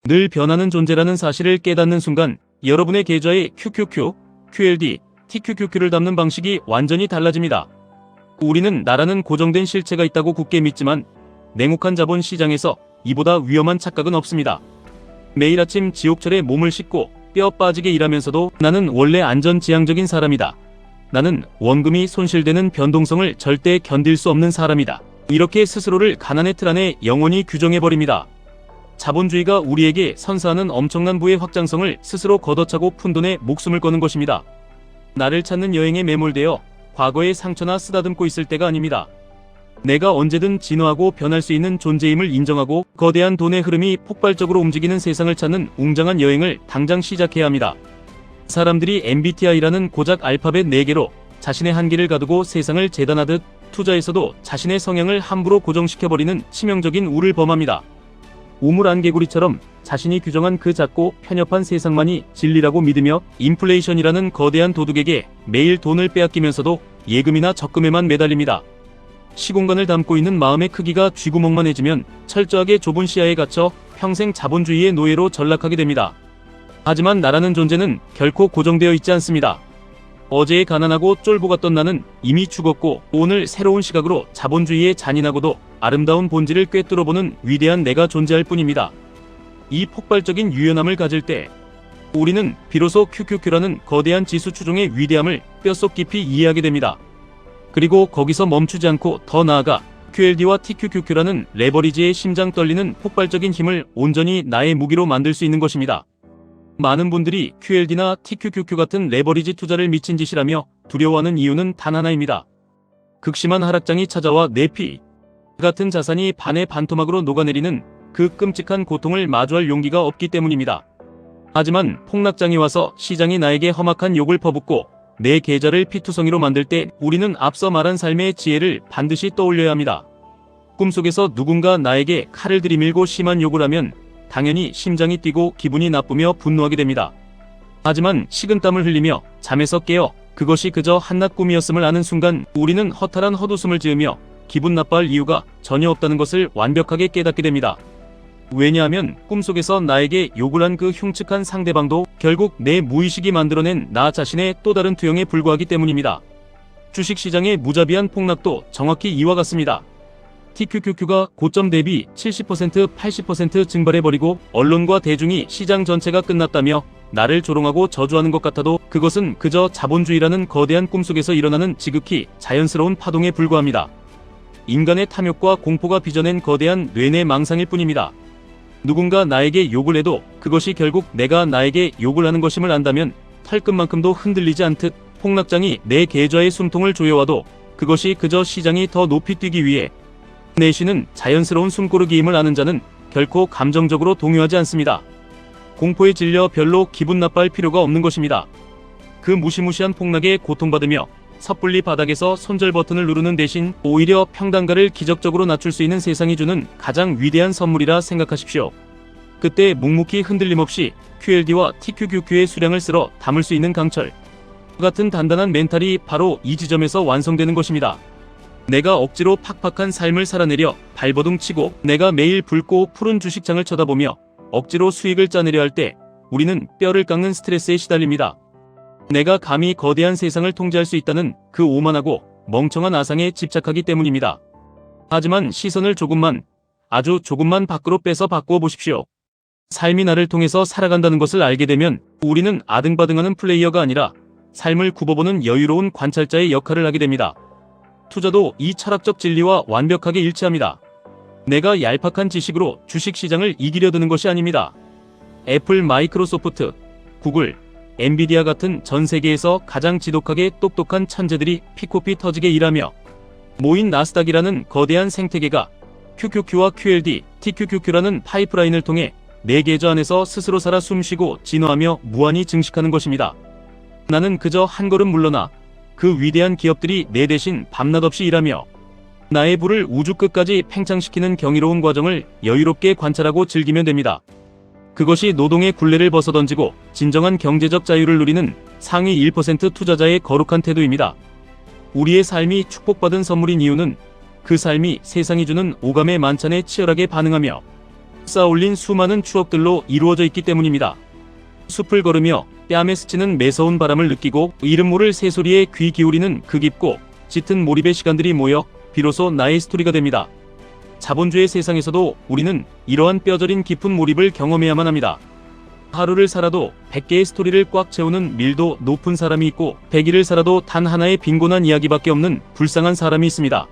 늘 변하는 존재라는 사실을 깨닫는 순간 여러분의 계좌에 QQQ, QLD, TQQQ를 담는 방식이 완전히 달라집니다. 우리는 나라는 고정된 실체가 있다고 굳게 믿지만 냉혹한 자본 시장에서 이보다 위험한 착각은 없습니다. 매일 아침 지옥철에 몸을 싣고 뼈 빠지게 일하면서도 나는 원래 안전지향적인 사람이다. 나는 원금이 손실되는 변동성을 절대 견딜 수 없는 사람이다. 이렇게 스스로를 가난의 틀 안에 영원히 규정해버립니다. 자본주의가 우리에게 선사하는 엄청난 부의 확장성을 스스로 걷어차고 푼돈에 목숨을 거는 것입니다. 나를 찾는 여행에 매몰되어 과거의 상처나 쓰다듬고 있을 때가 아닙니다. 내가 언제든 진화하고 변할 수 있는 존재임을 인정하고 거대한 돈의 흐름이 폭발적으로 움직이는 세상을 찾는 웅장한 여행을 당장 시작해야 합니다. 사람들이 MBTI라는 고작 알파벳 4개로 자신의 한계를 가두고 세상을 재단하듯 투자에서도 자신의 성향을 함부로 고정시켜버리는 치명적인 우를 범합니다. 우물 안개구리처럼 자신이 규정한 그 작고 편협한 세상만이 진리라고 믿으며 인플레이션이라는 거대한 도둑에게 매일 돈을 빼앗기면서도 예금이나 적금에만 매달립니다. 시공간을 담고 있는 마음의 크기가 쥐구멍만해지면 철저하게 좁은 시야에 갇혀 평생 자본주의의 노예로 전락하게 됩니다. 하지만 나라는 존재는 결코 고정되어 있지 않습니다. 어제의 가난하고 쫄보같던 나는 이미 죽었고 오늘 새로운 시각으로 자본주의의 잔인하고도 아름다운 본질을 꿰뚫어보는 위대한 내가 존재할 뿐입니다. 이 폭발적인 유연함을 가질 때 우리는 비로소 QQQ라는 거대한 지수 추종의 위대함을 뼛속 깊이 이해하게 됩니다. 그리고 거기서 멈추지 않고 더 나아가 QLD와 TQQQ라는 레버리지의 심장 떨리는 폭발적인 힘을 온전히 나의 무기로 만들 수 있는 것입니다. 많은 분들이 QLD나 TQQQ 같은 레버리지 투자를 미친 짓이라며 두려워하는 이유는 단 하나입니다. 극심한 하락장이 찾아와 내 피 같은 자산이 반의 반토막으로 녹아내리는 그 끔찍한 고통을 마주할 용기가 없기 때문입니다. 하지만 폭락장이 와서 시장이 나에게 험악한 욕을 퍼붓고 내 계좌를 피투성이로 만들 때 우리는 앞서 말한 삶의 지혜를 반드시 떠올려야 합니다. 꿈속에서 누군가 나에게 칼을 들이밀고 심한 욕을 하면 당연히 심장이 뛰고 기분이 나쁘며 분노하게 됩니다. 하지만 식은땀을 흘리며 잠에서 깨어 그것이 그저 한낱 꿈이었음을 아는 순간 우리는 허탈한 헛웃음을 지으며 기분 나빠할 이유가 전혀 없다는 것을 완벽하게 깨닫게 됩니다. 왜냐하면 꿈속에서 나에게 욕을 한 그 흉측한 상대방도 결국 내 무의식이 만들어낸 나 자신의 또 다른 투영에 불과하기 때문입니다. 주식시장의 무자비한 폭락도 정확히 이와 같습니다. TQQQ가 고점 대비 70%, 80% 증발해버리고 언론과 대중이 시장 전체가 끝났다며 나를 조롱하고 저주하는 것 같아도 그것은 그저 자본주의라는 거대한 꿈속에서 일어나는 지극히 자연스러운 파동에 불과합니다. 인간의 탐욕과 공포가 빚어낸 거대한 뇌내 망상일 뿐입니다. 누군가 나에게 욕을 해도 그것이 결국 내가 나에게 욕을 하는 것임을 안다면 털끝만큼도 흔들리지 않듯 폭락장이 내 계좌의 숨통을 조여와도 그것이 그저 시장이 더 높이 뛰기 위해 내쉬는 자연스러운 숨고르기임을 아는 자는 결코 감정적으로 동요하지 않습니다. 공포에 질려 별로 기분 나빠할 필요가 없는 것입니다. 그 무시무시한 폭락에 고통받으며 섣불리 바닥에서 손절 버튼을 누르는 대신 오히려 평단가를 기적적으로 낮출 수 있는 세상이 주는 가장 위대한 선물이라 생각하십시오. 그때 묵묵히 흔들림 없이 QLD와 TQQQ의 수량을 쓸어 담을 수 있는 강철 같은 단단한 멘탈이 바로 이 지점에서 완성되는 것입니다. 내가 억지로 팍팍한 삶을 살아내려 발버둥 치고 내가 매일 붉고 푸른 주식장을 쳐다보며 억지로 수익을 짜내려 할 때 우리는 뼈를 깎는 스트레스에 시달립니다. 내가 감히 거대한 세상을 통제할 수 있다는 그 오만하고 멍청한 아상에 집착하기 때문입니다. 하지만 시선을 조금만, 아주 조금만 밖으로 빼서 바꾸어 보십시오. 삶이 나를 통해서 살아간다는 것을 알게 되면 우리는 아등바등하는 플레이어가 아니라 삶을 굽어보는 여유로운 관찰자의 역할을 하게 됩니다. 투자도 이 철학적 진리와 완벽하게 일치합니다. 내가 얄팍한 지식으로 주식시장을 이기려 드는 것이 아닙니다. 애플, 마이크로소프트, 구글, 엔비디아 같은 전 세계에서 가장 지독하게 똑똑한 천재들이 피코피 터지게 일하며 모인 나스닥이라는 거대한 생태계가 QQQ와 QLD, TQQQ라는 파이프라인을 통해 내 계좌 안에서 스스로 살아 숨쉬고 진화하며 무한히 증식하는 것입니다. 나는 그저 한 걸음 물러나 그 위대한 기업들이 내 대신 밤낮 없이 일하며 나의 부를 우주 끝까지 팽창시키는 경이로운 과정을 여유롭게 관찰하고 즐기면 됩니다. 그것이 노동의 굴레를 벗어던지고 진정한 경제적 자유를 누리는 상위 1% 투자자의 거룩한 태도입니다. 우리의 삶이 축복받은 선물인 이유는 그 삶이 세상이 주는 오감의 만찬에 치열하게 반응하며 쌓아올린 수많은 추억들로 이루어져 있기 때문입니다. 숲을 걸으며 뺨에 스치는 매서운 바람을 느끼고 이름 모를 새소리에 귀 기울이는 그 깊고 짙은 몰입의 시간들이 모여 비로소 나의 스토리가 됩니다. 자본주의 세상에서도 우리는 이러한 뼈저린 깊은 몰입을 경험해야만 합니다. 하루를 살아도 100개의 스토리를 꽉 채우는 밀도 높은 사람이 있고 100일을 살아도 단 하나의 빈곤한 이야기밖에 없는 불쌍한 사람이 있습니다.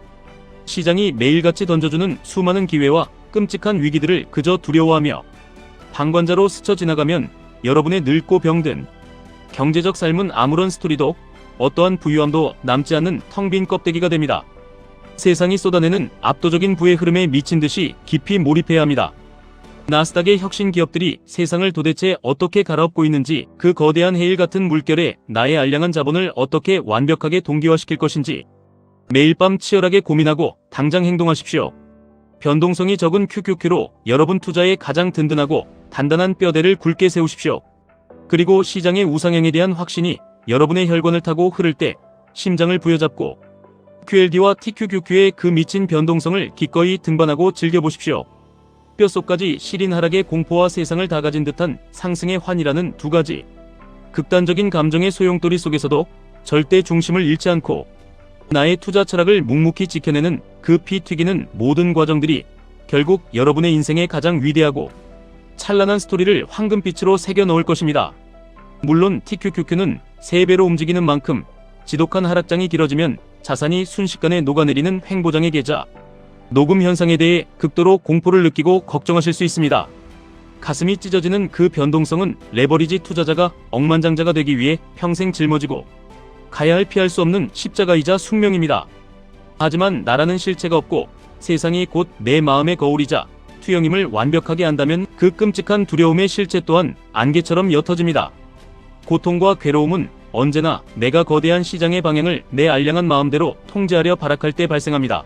시장이 매일같이 던져주는 수많은 기회와 끔찍한 위기들을 그저 두려워하며 방관자로 스쳐 지나가면 여러분의 늙고 병든 경제적 삶은 아무런 스토리도 어떠한 부유함도 남지 않는 텅 빈 껍데기가 됩니다. 세상이 쏟아내는 압도적인 부의 흐름에 미친 듯이 깊이 몰입해야 합니다. 나스닥의 혁신 기업들이 세상을 도대체 어떻게 갈아엎고 있는지, 그 거대한 해일 같은 물결에 나의 알량한 자본을 어떻게 완벽하게 동기화시킬 것인지 매일 밤 치열하게 고민하고 당장 행동하십시오. 변동성이 적은 QQQ로 여러분 투자에 가장 든든하고 단단한 뼈대를 굳게 세우십시오. 그리고 시장의 우상향에 대한 확신이 여러분의 혈관을 타고 흐를 때 심장을 부여잡고 QLD와 TQQQ의 그 미친 변동성을 기꺼이 등반하고 즐겨보십시오. 뼛속까지 시린 하락의 공포와 세상을 다 가진 듯한 상승의 환희라는 두 가지 극단적인 감정의 소용돌이 속에서도 절대 중심을 잃지 않고 나의 투자 철학을 묵묵히 지켜내는 그 피 튀기는 모든 과정들이 결국 여러분의 인생의 가장 위대하고 찬란한 스토리를 황금빛으로 새겨 넣을 것입니다. 물론 TQQQ는 3배로 움직이는 만큼 지독한 하락장이 길어지면 자산이 순식간에 녹아내리는 횡보장의 계좌 녹음 현상에 대해 극도로 공포를 느끼고 걱정하실 수 있습니다. 가슴이 찢어지는 그 변동성은 레버리지 투자자가 억만장자가 되기 위해 평생 짊어지고 가야 할 피할 수 없는 십자가이자 숙명입니다. 하지만 나라는 실체가 없고 세상이 곧 내 마음의 거울이자 투영임을 완벽하게 안다면 그 끔찍한 두려움의 실체 또한 안개처럼 옅어집니다. 고통과 괴로움은 언제나 내가 거대한 시장의 방향을 내 알량한 마음대로 통제하려 발악할 때 발생합니다.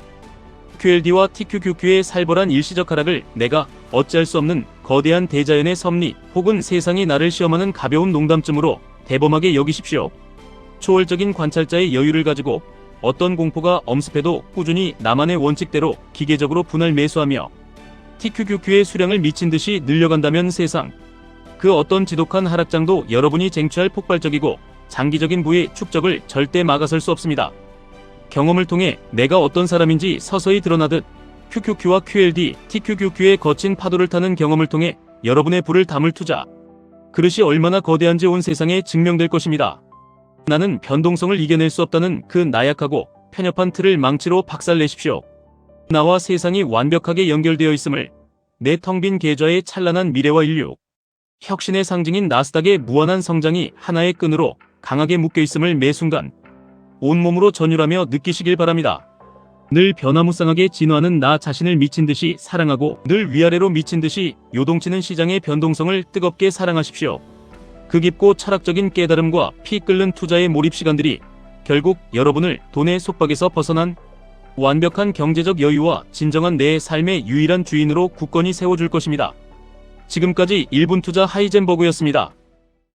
QLD와 TQQQ의 살벌한 일시적 하락을 내가 어찌할 수 없는 거대한 대자연의 섭리 혹은 세상이 나를 시험하는 가벼운 농담쯤으로 대범하게 여기십시오. 초월적인 관찰자의 여유를 가지고 어떤 공포가 엄습해도 꾸준히 나만의 원칙대로 기계적으로 분할 매수하며 TQQQ의 수량을 미친 듯이 늘려간다면 세상 그 어떤 지독한 하락장도 여러분이 쟁취할 폭발적이고 장기적인 부의 축적을 절대 막아설 수 없습니다. 경험을 통해 내가 어떤 사람인지 서서히 드러나듯 QQQ와 QLD, TQQQ의 거친 파도를 타는 경험을 통해 여러분의 부를 담을 투자 그릇이 얼마나 거대한지 온 세상에 증명될 것입니다. 나는 변동성을 이겨낼 수 없다는 그 나약하고 편협한 틀을 망치로 박살내십시오. 나와 세상이 완벽하게 연결되어 있음을, 내 텅 빈 계좌의 찬란한 미래와 인류, 혁신의 상징인 나스닥의 무한한 성장이 하나의 끈으로 강하게 묶여 있음을 매 순간 온몸으로 전율하며 느끼시길 바랍니다. 늘 변화무쌍하게 진화하는 나 자신을 미친 듯이 사랑하고 늘 위아래로 미친 듯이 요동치는 시장의 변동성을 뜨겁게 사랑하십시오. 그 깊고 철학적인 깨달음과 피 끓는 투자의 몰입 시간들이 결국 여러분을 돈의 속박에서 벗어난 완벽한 경제적 여유와 진정한 내 삶의 유일한 주인으로 굳건히 세워줄 것입니다. 지금까지 1분 투자 하이젠버그였습니다.